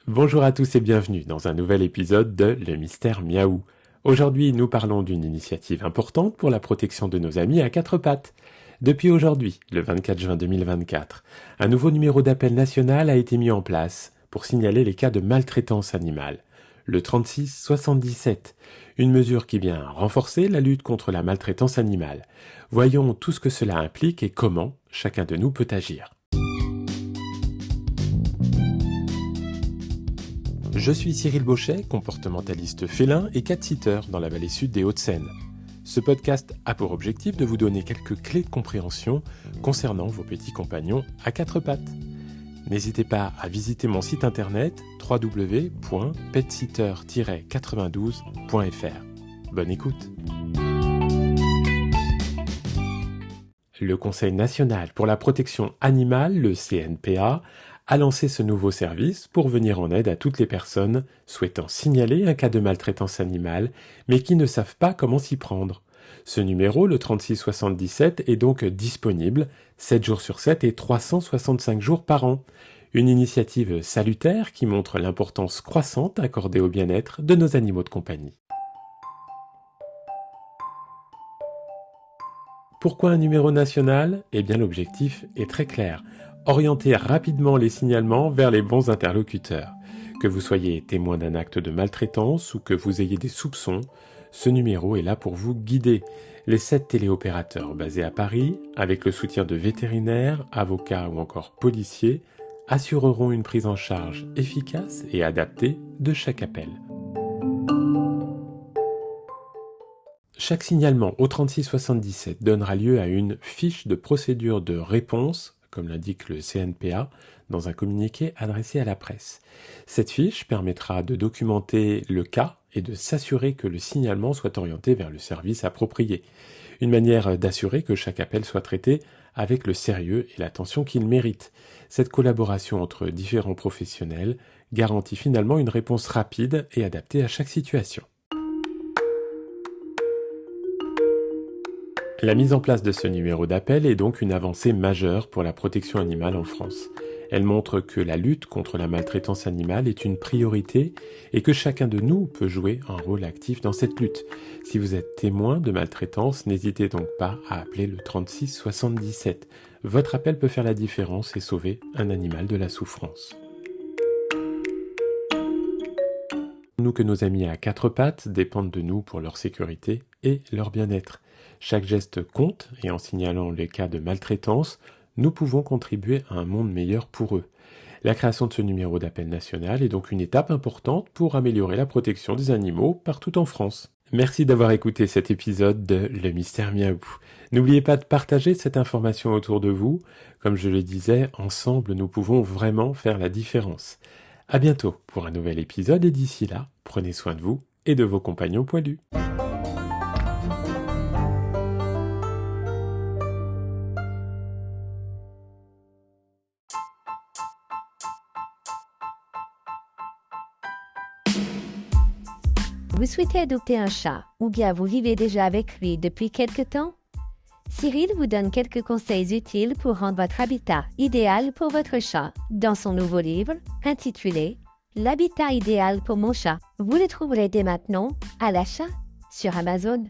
Bonjour à tous et bienvenue dans un nouvel épisode de Le Mystère Miaou. Aujourd'hui, nous parlons d'une initiative importante pour la protection de nos amis à quatre pattes. Depuis aujourd'hui, le 24 juin 2024, un nouveau numéro d'appel national a été mis en place pour signaler les cas de maltraitance animale. Le 3677, une mesure qui vient renforcer la lutte contre la maltraitance animale. Voyons tout ce que cela implique et comment chacun de nous peut agir. Je suis Cyril Bauchet, comportementaliste félin et cat-sitter dans la vallée sud des Hauts-de-Seine. Ce podcast a pour objectif de vous donner quelques clés de compréhension concernant vos petits compagnons à quatre pattes. N'hésitez pas à visiter mon site internet www.petsitter-92.fr. Bonne écoute. Le Conseil national pour la protection animale, le CNPA, a lancé ce nouveau service pour venir en aide à toutes les personnes souhaitant signaler un cas de maltraitance animale, mais qui ne savent pas comment s'y prendre. Ce numéro, le 3677, est donc disponible 7 jours sur 7 et 365 jours par an. Une initiative salutaire qui montre l'importance croissante accordée au bien-être de nos animaux de compagnie. Pourquoi un numéro national ? Eh bien l'objectif est très clair. Orienter rapidement les signalements vers les bons interlocuteurs. Que vous soyez témoin d'un acte de maltraitance ou que vous ayez des soupçons, ce numéro est là pour vous guider. Les 7 téléopérateurs basés à Paris, avec le soutien de vétérinaires, avocats ou encore policiers, assureront une prise en charge efficace et adaptée de chaque appel. Chaque signalement au 3677 donnera lieu à une fiche de procédure de réponse, comme l'indique le CNPA, dans un communiqué adressé à la presse. Cette fiche permettra de documenter le cas et de s'assurer que le signalement soit orienté vers le service approprié. Une manière d'assurer que chaque appel soit traité avec le sérieux et l'attention qu'il mérite. Cette collaboration entre différents professionnels garantit finalement une réponse rapide et adaptée à chaque situation. La mise en place de ce numéro d'appel est donc une avancée majeure pour la protection animale en France. Elle montre que la lutte contre la maltraitance animale est une priorité et que chacun de nous peut jouer un rôle actif dans cette lutte. Si vous êtes témoin de maltraitance, n'hésitez donc pas à appeler le 3677. Votre appel peut faire la différence et sauver un animal de la souffrance. Nous que nos amis à quatre pattes dépendent de nous pour leur sécurité et leur bien-être. Chaque geste compte et en signalant les cas de maltraitance, nous pouvons contribuer à un monde meilleur pour eux. La création de ce numéro d'appel national est donc une étape importante pour améliorer la protection des animaux partout en France. Merci d'avoir écouté cet épisode de Le Mystère Miaou. N'oubliez pas de partager cette information autour de vous. Comme je le disais, ensemble nous pouvons vraiment faire la différence. À bientôt pour un nouvel épisode et d'ici là, prenez soin de vous et de vos compagnons poilus. Vous souhaitez adopter un chat ou bien vous vivez déjà avec lui depuis quelque temps? Cyril vous donne quelques conseils utiles pour rendre votre habitat idéal pour votre chat dans son nouveau livre intitulé « L'habitat idéal pour mon chat ». Vous le trouverez dès maintenant à l'achat sur Amazon.